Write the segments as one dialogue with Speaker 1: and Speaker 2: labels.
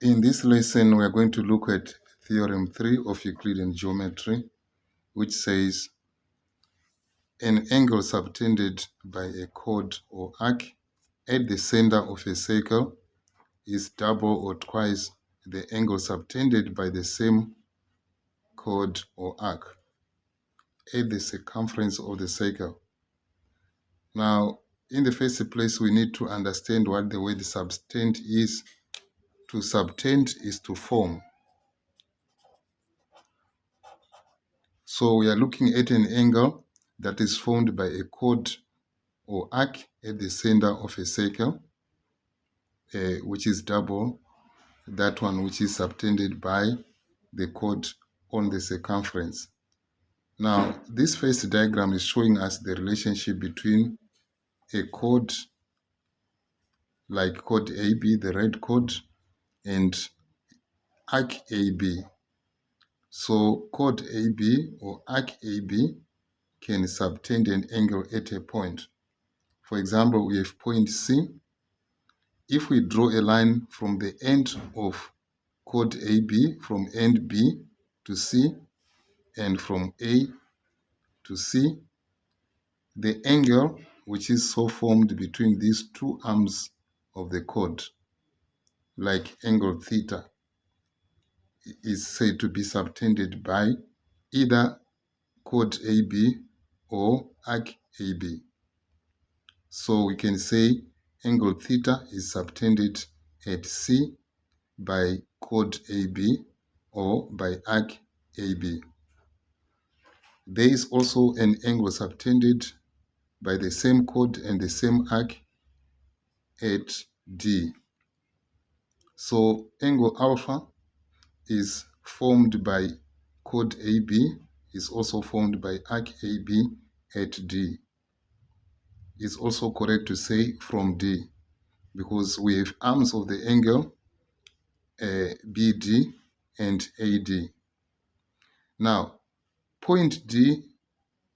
Speaker 1: In this lesson, we are going to look at Theorem 3 of Euclidean geometry, which says an angle subtended by a chord or arc at the center of a circle is double or twice the angle subtended by the same chord or arc at the circumference of the circle. Now, in the first place, we need to understand what the word subtend is. To subtend is to form. So we are looking at an angle that is formed by a chord or arc at the center of a circle, which is double that one which is subtended by the chord on the circumference. Now, this first diagram is showing us the relationship between a chord like chord AB, the red chord, and arc AB. So chord AB or arc AB can subtend an angle at a point. For example, we have point C. If we draw a line from the end of chord AB, from end B to C, and from A to C, the angle which is so formed between these two arms of the chord, like angle theta, is said to be subtended by either chord AB or arc AB. So we can say angle theta is subtended at C by chord AB or by arc AB. There is also an angle subtended by the same chord and the same arc at D. So angle alpha is formed by chord AB, is also formed by arc AB at D. It's also correct to say from D, because we have arms of the angle BD and AD. Now, point D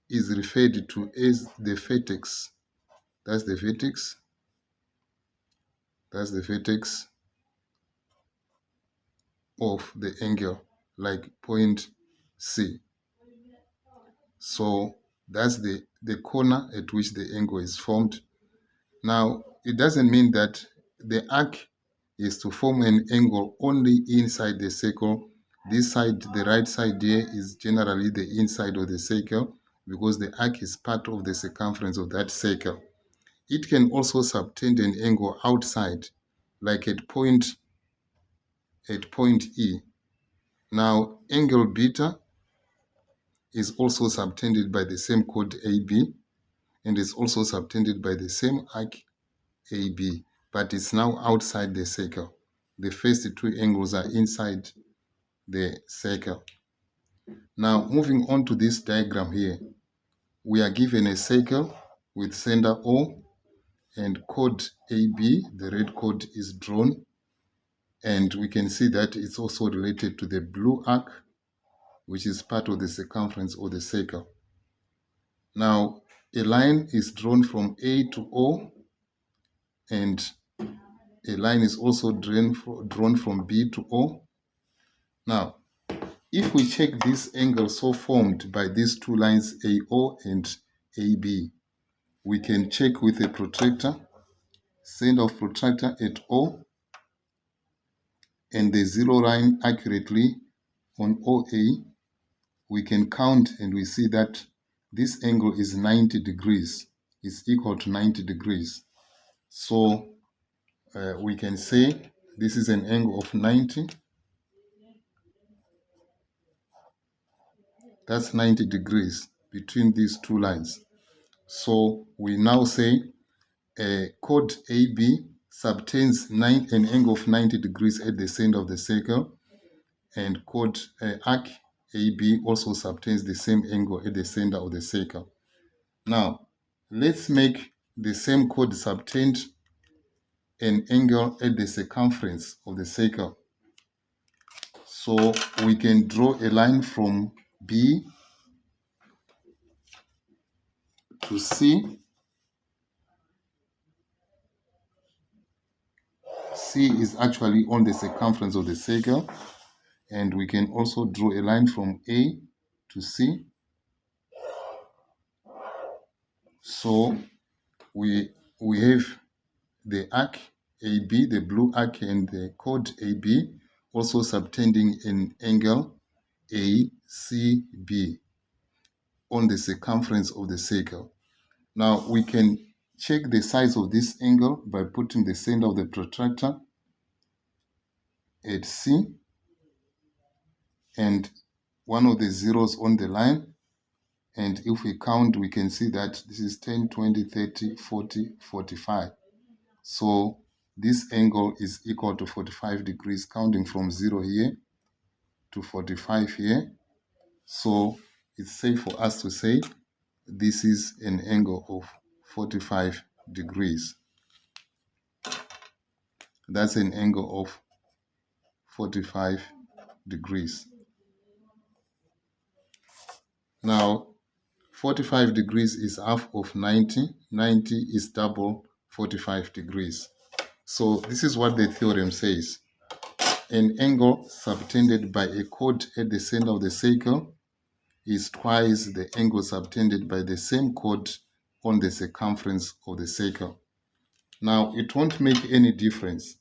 Speaker 1: is referred to as the vertex. That's the vertex. That's the vertex of the angle, like point C. So that's the corner at which the angle is formed. Now, it doesn't mean that the arc is to form an angle only inside the circle. This side, the right side here, is generally the inside of the circle because the arc is part of the circumference of that circle. It can also subtend an angle outside, like at point E. Now, angle beta is also subtended by the same chord AB and is also subtended by the same arc AB, but it's now outside the circle. The first two angles are inside the circle. Now, moving on to this diagram here, we are given a circle with center O and chord AB, the red chord is drawn, and we can see that it's also related to the blue arc, which is part of the circumference of the circle. Now, a line is drawn from A to O, and a line is also drawn from B to O. Now, if we check this angle so formed by these two lines AO and AB, we can check with a protractor, center of protractor at O, and the zero line accurately on OA. We can count and we see that this angle is 90 degrees, is equal to 90 degrees. So we can say this is an angle of 90. That's 90 degrees between these two lines. So we now say chord AB subtends an angle of 90 degrees at the center of the circle, and chord arc AB also subtends the same angle at the center of the circle. Now, let's make the same chord subtend an angle at the circumference of the circle. So we can draw a line from B to C. C is actually on the circumference of the circle, and we can also draw a line from A to C. So we have the arc AB, the blue arc, and the chord AB also subtending an angle ACB on the circumference of the circle. Now we can check the size of this angle by putting the center of the protractor at C and one of the zeros on the line. And if we count, we can see that this is 10, 20, 30, 40, 45. So this angle is equal to 45 degrees, counting from 0 here to 45 here. So it's safe for us to say this is an angle of 45 degrees. That's an angle of 45 degrees. Now, 45 degrees is half of 90. 90 is double 45 degrees. So this is what the theorem says. An angle subtended by a chord at the center of the circle is twice the angle subtended by the same chord on the circumference of the circle. Now, it won't make any difference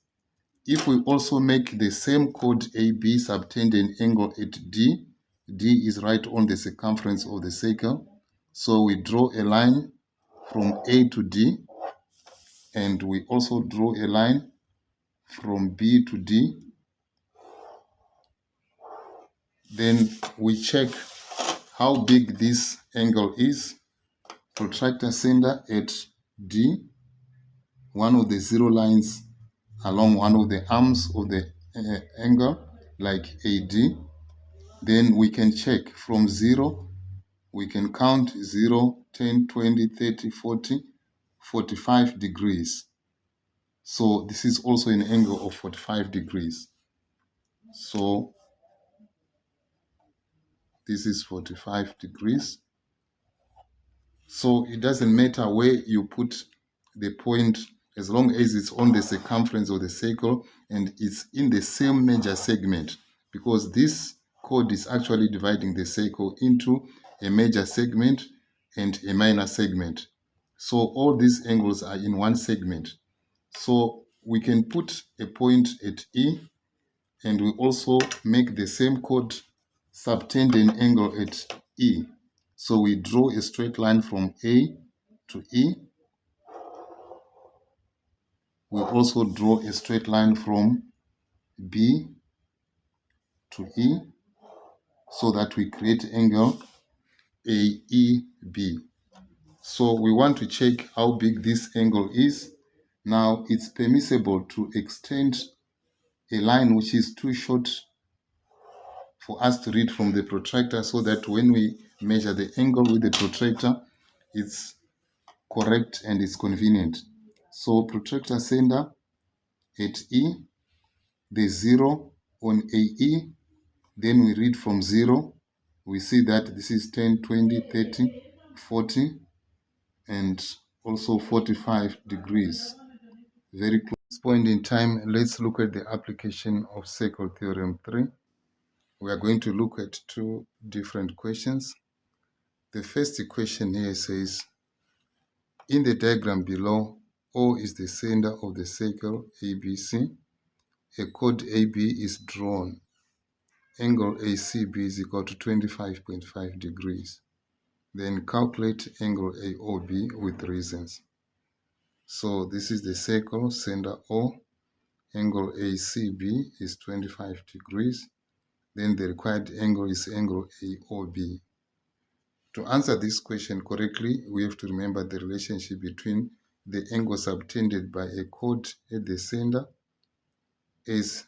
Speaker 1: if we also make the same chord AB subtend an angle at D. D is right on the circumference of the circle. So we draw a line from A to D, and we also draw a line from B to D. Then we check how big this angle is. Protractor center at D, one of the zero lines along one of the arms of the angle, like AD. Then we can check from 0, we can count 0, 10, 20, 30, 40, 45 degrees. So this is also an angle of 45 degrees. So this is 45 degrees. So it doesn't matter where you put the point, as long as it's on the circumference of the circle and it's in the same major segment, because this chord is actually dividing the circle into a major segment and a minor segment. So all these angles are in one segment. So we can put a point at E, and we also make the same chord subtend an angle at E. So we draw a straight line from A to E. We also draw a straight line from B to E, so that we create angle AEB. So we want to check how big this angle is. Now it's permissible to extend a line which is too short for us to read from the protractor, so that when we measure the angle with the protractor, it's correct and it's convenient. So protractor center at E, the 0 on AE, then we read from 0. We see that this is 10, 20, 30, 40, and also 45 degrees. Very close. At this point in time, let's look at the application of circle theorem 3. We are going to look at two different questions. The first question here says, in the diagram below, O is the center of the circle ABC. A chord AB is drawn. Angle ACB is equal to 25.5 degrees. Then calculate angle AOB with reasons. So this is the circle, center O. Angle ACB is 25 degrees. Then the required angle is angle AOB. To answer this question correctly, we have to remember the relationship between the angle subtended by a chord at the center is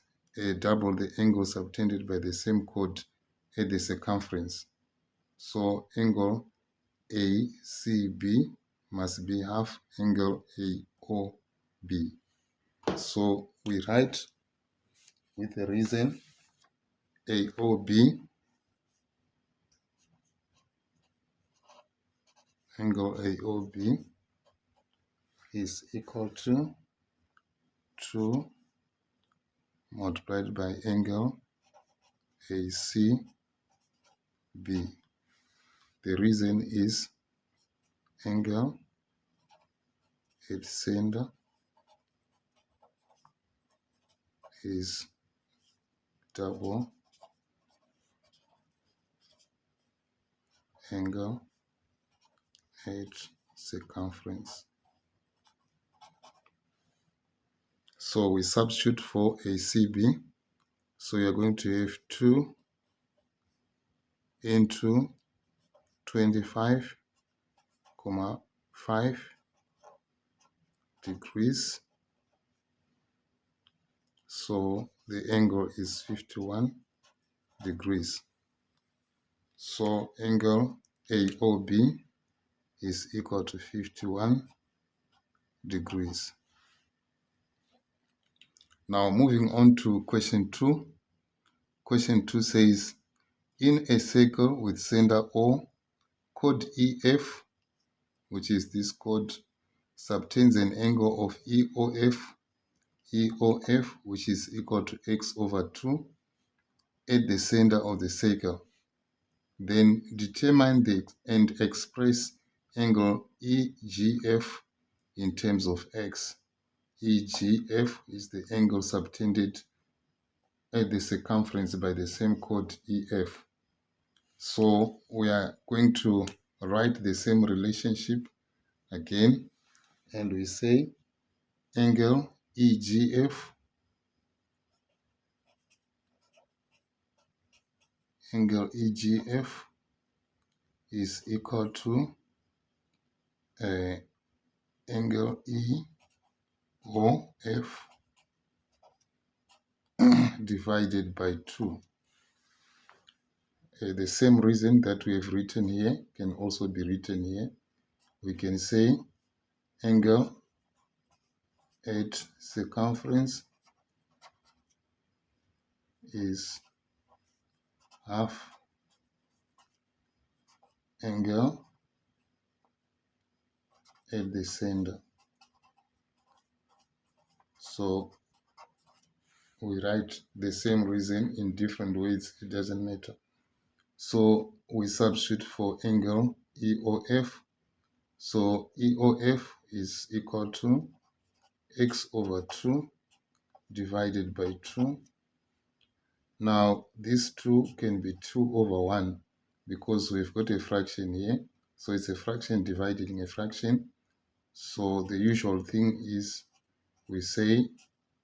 Speaker 1: double the angle subtended by the same chord at the circumference. So angle ACB must be half angle AOB. So we write with a reason AOB, angle AOB is equal to 2 multiplied by angle ACB. The reason is angle at center is double angle at circumference. So we substitute for ACB. So you're going to have 2 into 25,5 degrees. So the angle is 51 degrees. So angle AOB is equal to 51 degrees. Now moving on to question 2. Question 2 says, in a circle with center O, chord EF, which is this chord, subtends an angle of EOF, which is equal to x over 2 at the center of the circle. Then determine and express angle EGF in terms of x. EGF is the angle subtended at the circumference by the same chord EF. So we are going to write the same relationship again, and we say angle EGF is equal to angle EOF divided by 2. The same reason that we have written here can also be written here. We can say angle at circumference is half angle at the center. So we write the same reason in different ways, it doesn't matter. So we substitute for angle EOF. So EOF is equal to x over 2 divided by 2. Now this 2 can be 2 over 1 because we've got a fraction here. So it's a fraction dividing a fraction. So the usual thing is we say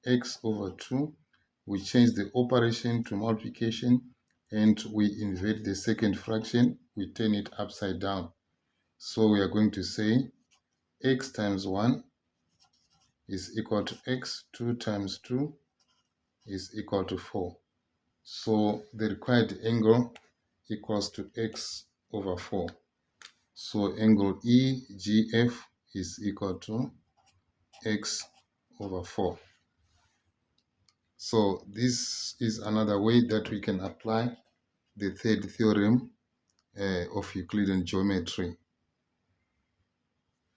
Speaker 1: x over 2. We change the operation to multiplication and we invert the second fraction. We turn it upside down. So we are going to say x times 1 is equal to x. 2 times 2 is equal to 4. So the required angle equals to x over 4. So angle EGF is equal to x over 4. So this is another way that we can apply the third theorem of Euclidean geometry.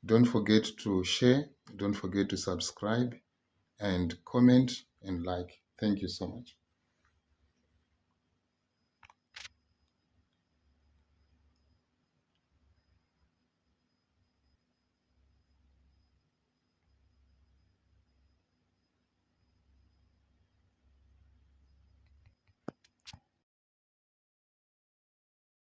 Speaker 1: Don't forget to share, don't forget to subscribe, and comment and like. Thank you so much.